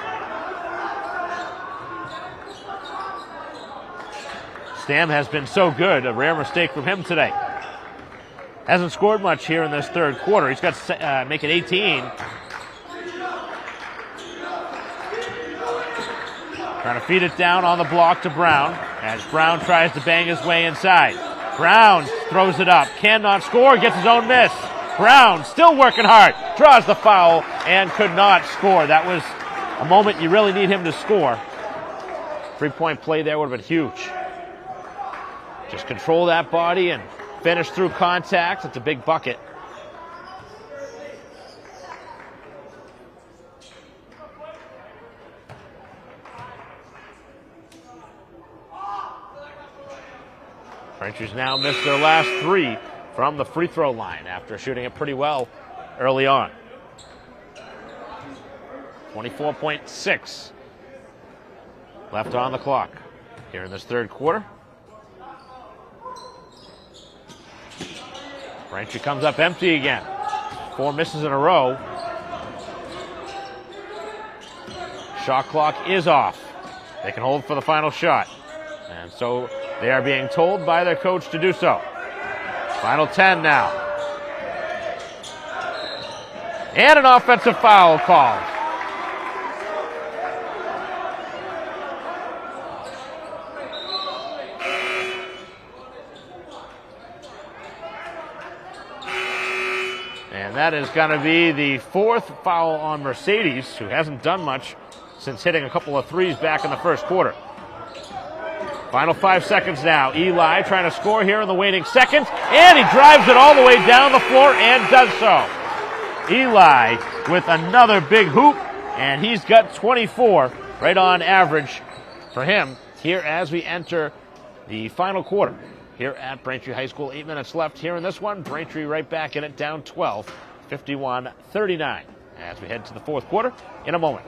S1: Stam has been so good, a rare mistake from him today. Hasn't scored much here in this third quarter. He's got to make it 18. Trying to feed it down on the block to Brown as Brown tries to bang his way inside. Brown throws it up, cannot score, gets his own miss. Brown still working hard, draws the foul, and could not score. That was a moment you really need him to score. 3-point play there would have been huge. Just control that body and finish through contact. It's a big bucket. Braintree's now missed their last 3 from the free throw line after shooting it pretty well early on. 24.6 left on the clock here in this third quarter. Braintree comes up empty again. 4 misses in a row. Shot clock is off. They can hold for the final shot. And so they are being told by their coach to do so. Final 10 now. And an offensive foul called. And that is going to be the fourth foul on Mercedes, who hasn't done much since hitting a couple of threes back in the first quarter. Final 5 seconds now. Eli trying to score here in the waning seconds, and he drives it all the way down the floor and does so. Eli with another big hoop, and he's got 24 right on average for him here as we enter the final quarter here at Braintree High School. 8 minutes left here in this one. Braintree right back in it, down 12, 51-39 as we head to the fourth quarter in a moment.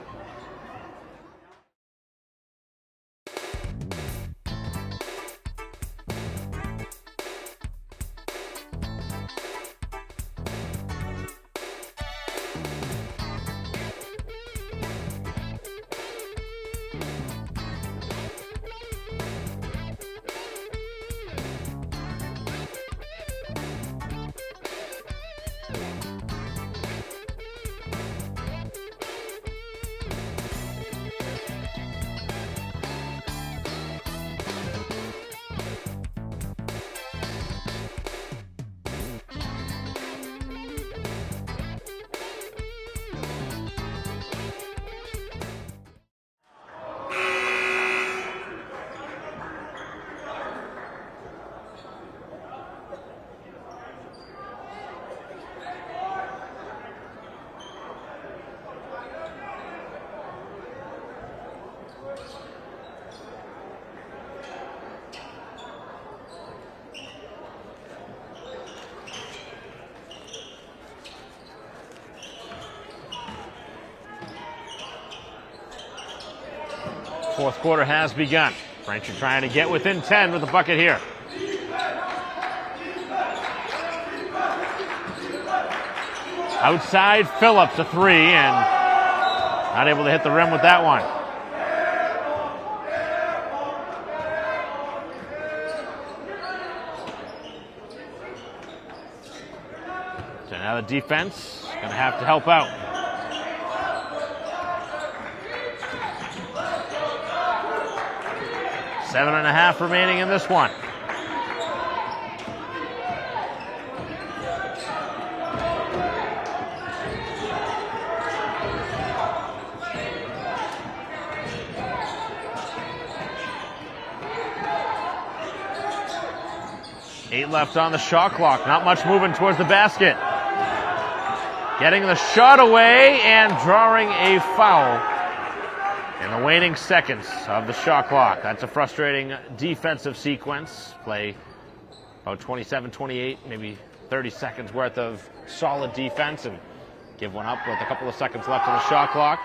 S1: Fourth quarter has begun. Braintree trying to get within 10 with the bucket here. Outside Phillips, a three, and not able to hit the rim with that one. So now the defense going to have to help out. Seven and a half remaining in this one. Eight left on the shot clock. Not much moving towards the basket. Getting the shot away and drawing a foul in the waning seconds of the shot clock. That's a frustrating defensive sequence. Play about 27, 28, maybe 30 seconds worth of solid defense and give one up with a couple of seconds left on the shot clock.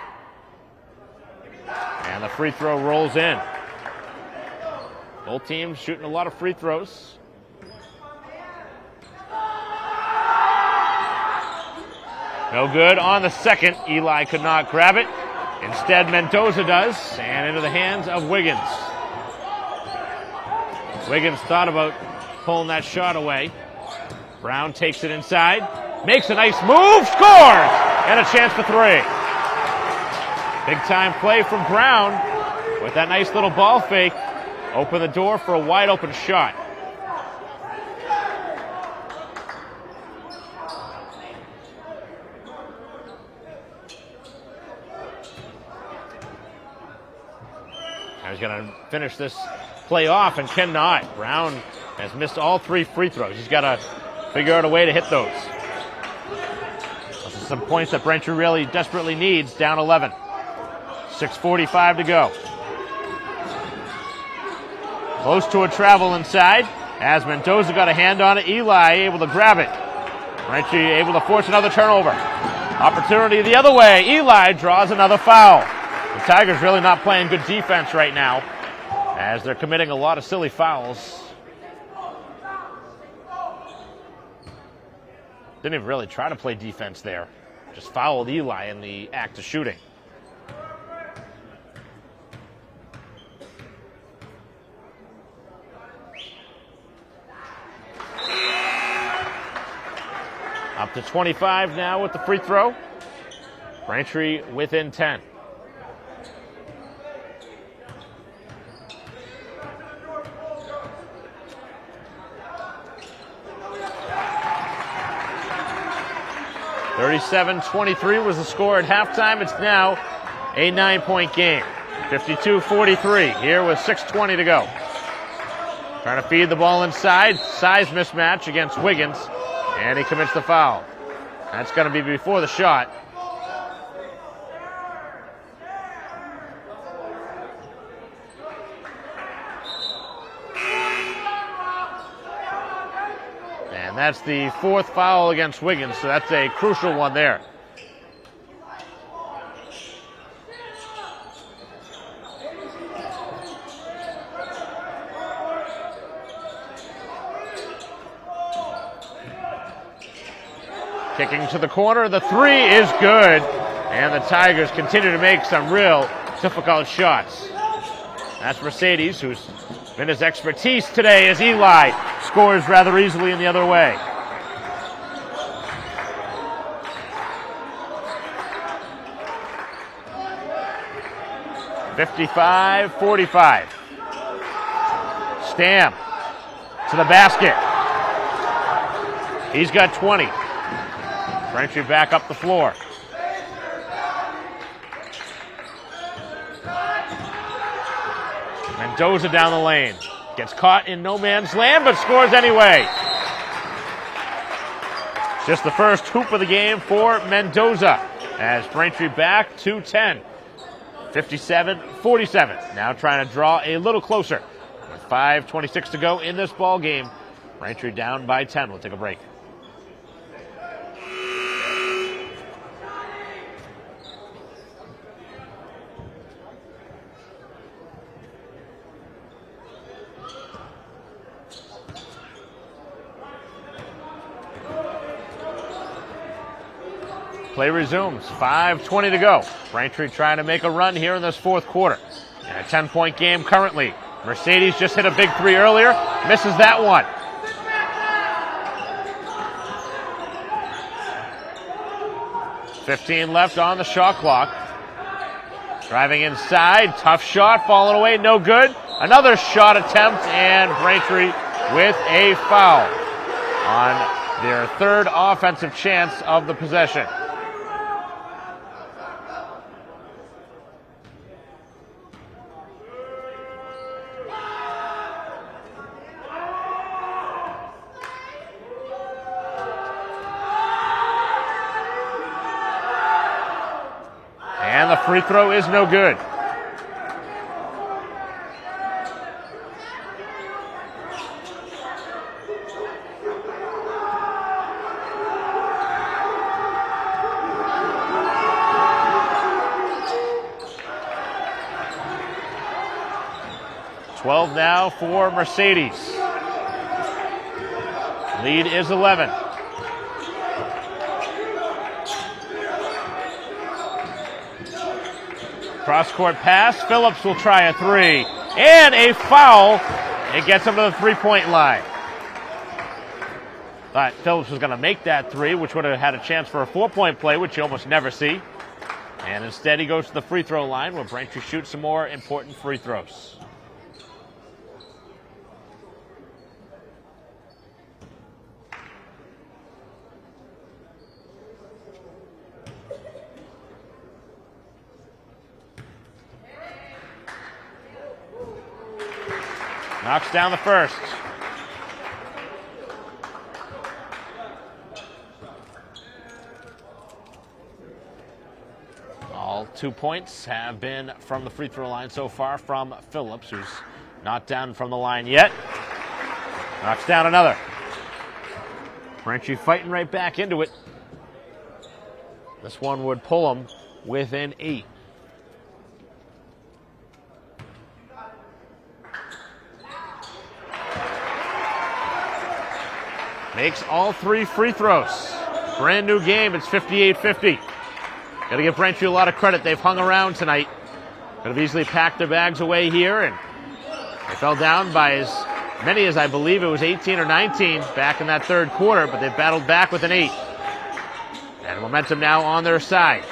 S1: And the free throw rolls in. Both teams shooting a lot of free throws. No good on the second. Eli could not grab it. Instead, Mendoza does, and into the hands of Wiggins. Wiggins thought about pulling that shot away. Brown takes it inside, makes a nice move, scores, and a chance for three. Big time play from Brown with that nice little ball fake. Open the door for a wide open shot. He's going to finish this play off and cannot. Brown has missed all three free throws. He's got to figure out a way to hit those. Those are some points that Braintree really desperately needs, down 11. 6:45 to go. Close to a travel inside. As Mendoza got a hand on it, Eli able to grab it. Braintree able to force another turnover. Opportunity the other way. Eli draws another foul. The Tigers really not playing good defense right now as they're committing a lot of silly fouls. Didn't even really try to play defense there. Just fouled Eli in the act of shooting. Up to 25 now with the free throw. Braintree within 10. 37-23 was the score at halftime. It's now a 9-point game. 52-43 here with 6:20 to go. Trying to feed the ball inside. Size mismatch against Wiggins, and he commits the foul. That's going to be before the shot. And that's the fourth foul against Wiggins, so that's a crucial one there. Kicking to the corner, the three is good, and the Tigers continue to make some real difficult shots. That's Mercedes, who's been his expertise today, as Eli scores rather easily in the other way. (55-45). Stam to the basket. He's got 20. Braintree back up the floor. Mendoza down the lane. Gets caught in no man's land, but scores anyway. Just the first hoop of the game for Mendoza, as Braintree back to 10. 57-47. Now trying to draw a little closer. With 5:26 to go in this ball game. Braintree down by 10. We'll take a break. Play resumes. 5:20 to go. Braintree trying to make a run here in this fourth quarter. In a 10-point game currently. Mercedes just hit a big three earlier. Misses that one. .15 left on the shot clock. Driving inside. Tough shot. Falling away. No good. Another shot attempt. And Braintree with a foul on their third offensive chance of the possession. And the free throw is no good. .12 now for Mercedes. Lead is 11. Cross-court pass. Phillips will try a three. And a foul. It gets him to the three-point line. Thought Phillips was going to make that three, which would have had a chance for a four-point play, which you almost never see. And instead he goes to the free throw line, where Braintree shoots some more important free throws. Knocks down the first. All 2 points have been from the free throw line so far from Phillips, who's not down from the line yet. Knocks down another. Braintree fighting right back into it. This one would pull him within 8. Makes all 3 free throws. Brand new game. It's 58-50. Got to give Braintree a lot of credit. They've hung around tonight. Could have easily packed their bags away here, and they fell down by as many as I believe it was 18 or 19 back in that third quarter, but they battled back with an 8. And momentum now on their side.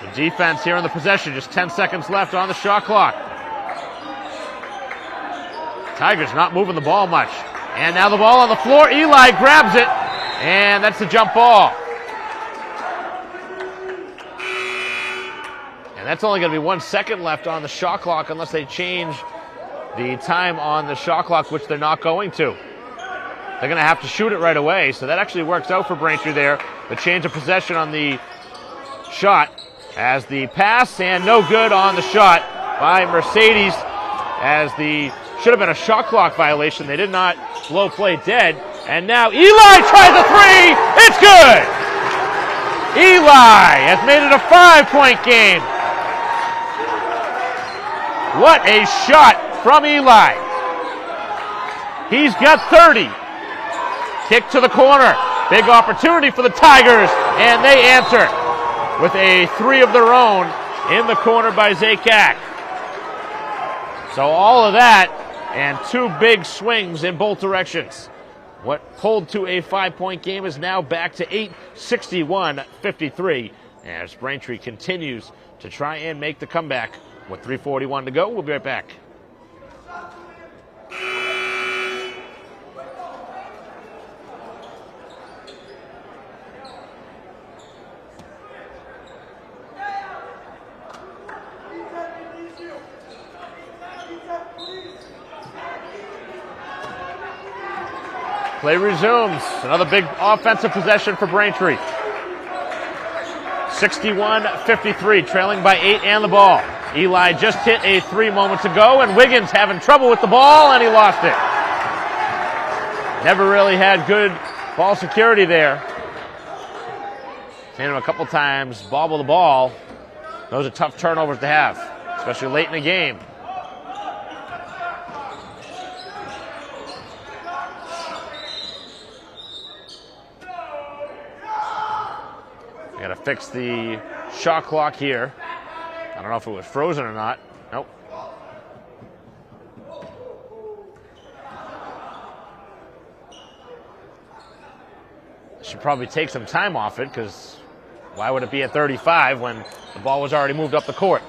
S1: The defense here in the possession. Just 10 seconds left on the shot clock. Tigers not moving the ball much. And now the ball on the floor. Eli grabs it, and that's the jump ball. And that's only going to be 1 second left on the shot clock unless they change the time on the shot clock, which they're not going to. They're going to have to shoot it right away, so that actually works out for Braintree there. The change of possession on the shot as the pass, and no good on the shot by Mercedes, as the should have been a shot clock violation. They did not blow play dead. And now Eli tries a three. It's good. Eli has made it a 5-point game. What a shot from Eli. He's got 30. Kick to the corner. Big opportunity for the Tigers, and they answer with a three of their own in the corner by Zakat. So all of that and two big swings in both directions. What pulled to a 5-point game is now back to 8, 61-53, as Braintree continues to try and make the comeback with 3:41 to go. We'll be right back. Play resumes. Another big offensive possession for Braintree. 61-53, trailing by 8 and the ball. Eli just hit a three moments ago, and Wiggins having trouble with the ball, and he lost it. Never really had good ball security there. Seen him a couple times bobble the ball. Those are tough turnovers to have, especially late in the game. Got to fix the shot clock here. I don't know if it was frozen or not. Nope. Should probably take some time off it, because why would it be at 35 when the ball was already moved up the court?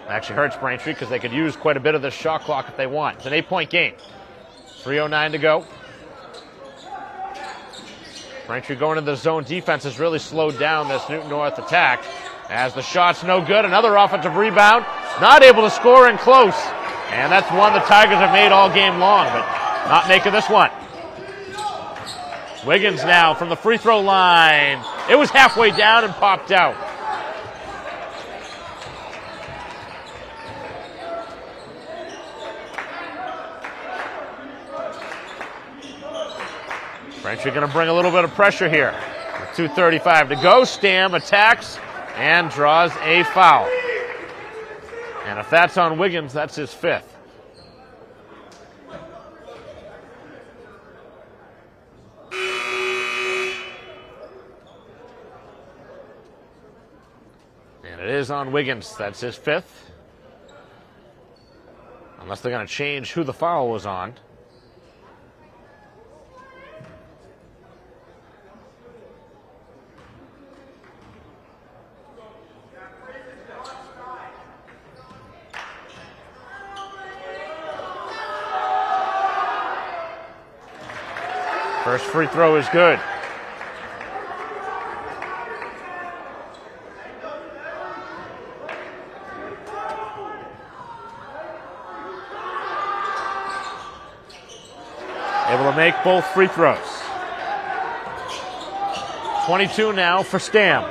S1: It actually hurts Braintree because they could use quite a bit of this shot clock if they want. It's an 8-point game. 3:09 to go. Braintree going into the zone defense has really slowed down this Newton North attack, as the shot's no good. Another offensive rebound. Not able to score in close. And that's one the Tigers have made all game long, but not making this one. Wiggins now from the free throw line. It was halfway down and popped out. Braintree going to bring a little bit of pressure here. With 2:35 to go, Stam attacks and draws a foul. And if that's on Wiggins, that's his fifth. And it is on Wiggins, that's his fifth. Unless they're going to change who the foul was on. First free throw is good. Able to make both free throws. 22 now for Stam.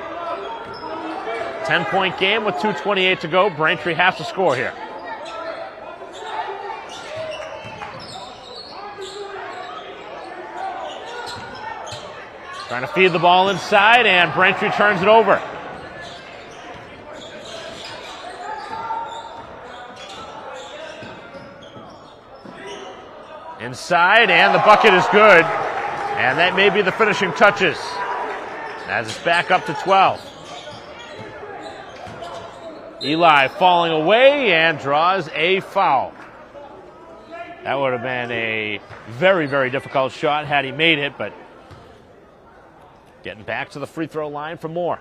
S1: 10-point game with 2:28 to go. Braintree has to score here. Trying to feed the ball inside, and Braintree turns it over. Inside, and the bucket is good. And that may be the finishing touches, as it's back up to 12. Eli falling away and draws a foul. That would have been a very, very difficult shot had he made it, but getting back to the free throw line for more.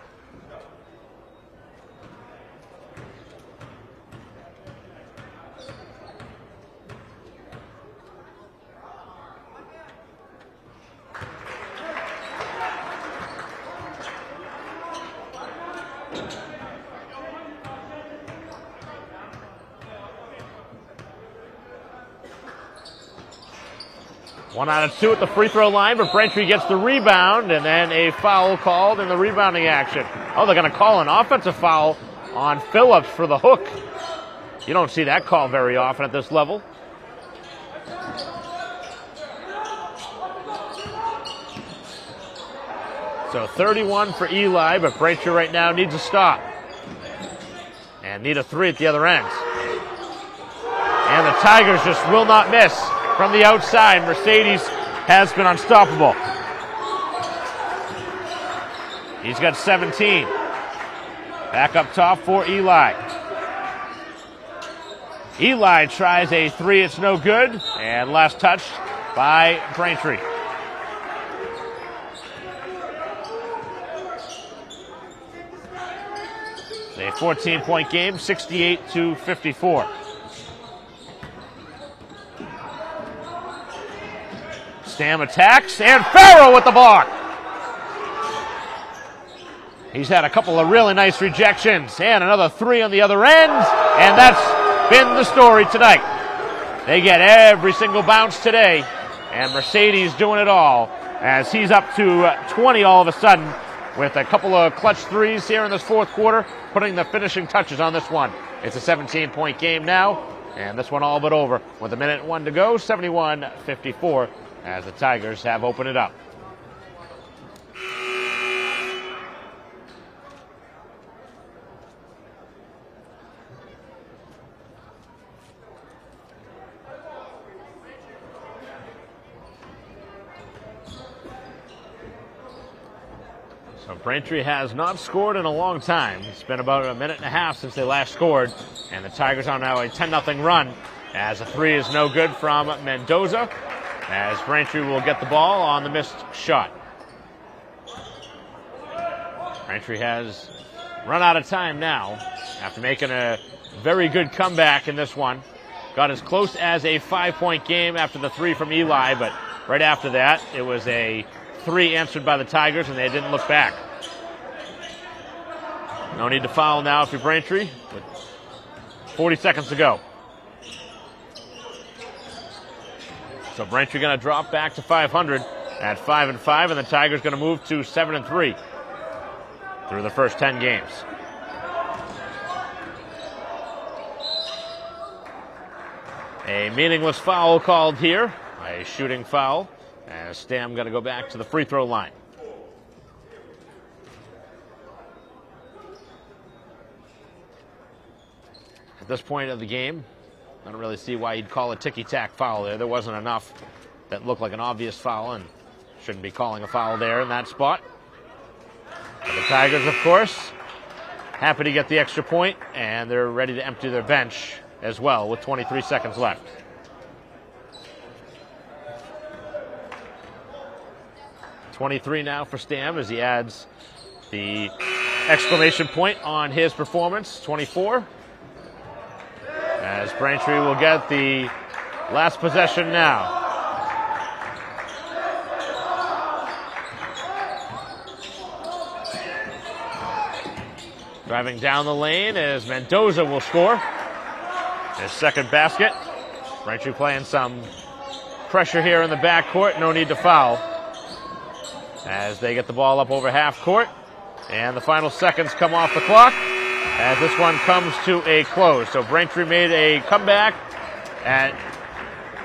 S1: 1 out of 2 at the free throw line, but Braintree gets the rebound, and then a foul called in the rebounding action. Oh, they're going to call an offensive foul on Phillips for the hook. You don't see that call very often at this level. So 31 for Eli, but Braintree right now needs a stop. And need a 3 at the other end. And the Tigers just will not miss from the outside. Mercedes has been unstoppable. He's got 17. Back up top for Eli. Eli tries a 3, it's no good. And last touch by Braintree. A 14-point game, 68-54. Stam attacks, and Farrell with the block. He's had a couple of really nice rejections, and another 3 on the other end, and that's been the story tonight. They get every single bounce today, and Mercedes doing it all as he's up to 20 all of a sudden with a couple of clutch 3s here in this fourth quarter, putting the finishing touches on this one. It's a 17-point game now, and this one all but over with 1:01 to go, 71-54, as the Tigers have opened it up. So Braintree has not scored in a long time. It's been about 1.5 minutes since they last scored, and the Tigers are now a 10-0 run as a 3 is no good from Mendoza, as Braintree will get the ball on the missed shot. Braintree has run out of time now after making a very good comeback in this one. Got as close as a 5-point game after the 3 from Eli, but right after that it was a 3 answered by the Tigers, and they didn't look back. No need to foul now if you're Braintree, with 40 seconds to go. So Braintree going to drop back to 500 at 5-5, and the Tigers going to move to 7-3 through the first 10 games. A meaningless foul called here, a shooting foul, as Stam going to go back to the free throw line. At this point of the game, I don't really see why you'd call a ticky-tack foul there. There wasn't enough that looked like an obvious foul, and shouldn't be calling a foul there in that spot. But the Tigers, of course, happy to get the extra point, and they're ready to empty their bench as well with 23 seconds left. .23 now for Stam as he adds the exclamation point on his performance, 24. As Braintree will get the last possession now. Driving down the lane as Mendoza will score his second basket. Braintree playing some pressure here in the backcourt, no need to foul. As they get the ball up over half court, and the final seconds come off the clock as this one comes to a close. So Braintree made a comeback at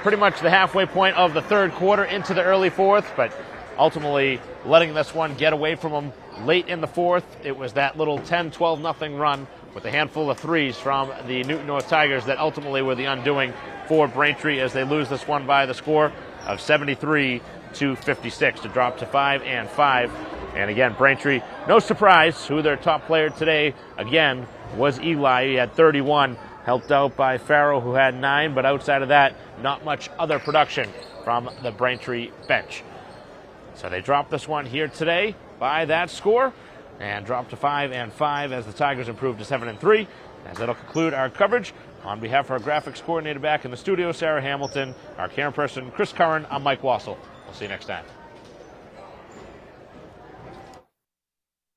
S1: pretty much the halfway point of the third quarter into the early fourth, but ultimately letting this one get away from them late in the fourth. It was that little 10-12-0 run with a handful of 3s from the Newton North Tigers that ultimately were the undoing for Braintree as they lose this one by the score of 73-56 to drop to 5-5. And again, Braintree, no surprise who their top player today, again, was Eli. He had 31, helped out by Farrell, who had 9, but outside of that, not much other production from the Braintree bench. So they dropped this one here today by that score and dropped to 5-5 as the Tigers improved to 7-3. As that'll conclude our coverage. On behalf of our graphics coordinator back in the studio, Sarah Hamilton, our camera person, Chris Curran, I'm Mike Wassel. We'll see you next time.